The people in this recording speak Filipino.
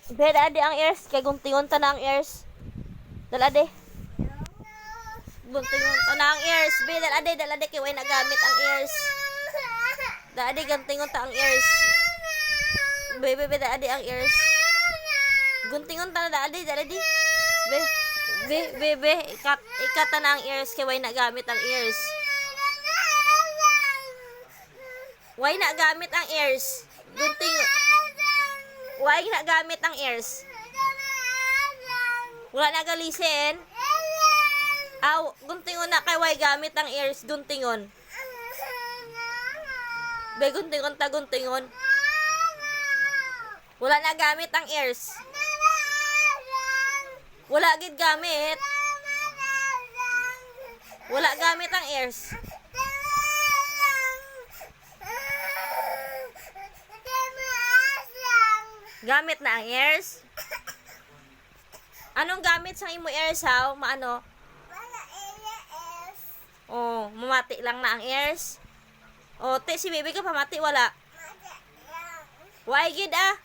Be, ade ang ears. Kay guntingon ta na ang ears. Dalade. Guntingon ta na ang ears. Be, dalade kay way nagamit ang ears. Dalade guntingon ta ang ears. Be, dalade ang ears. Guntingon ta na dalade. Be, ikat ta na ang ears kay way nagamit ang ears. Way nagamit ang ears. Guntingon. Way nagamit ang ears. Wala na galisin. Aw, guntingon na kay way gamit ang ears, guntingon. Be, guntingon. Wala na gamit ang ears. Wala gid gamit. Wala gamit ang ears. Gamit na ang ears. Anong gamit sa imo ears ha? Maano? Oh, mamati lang na ang ears. Oh, si baby ka pamati wala. Why gid ah?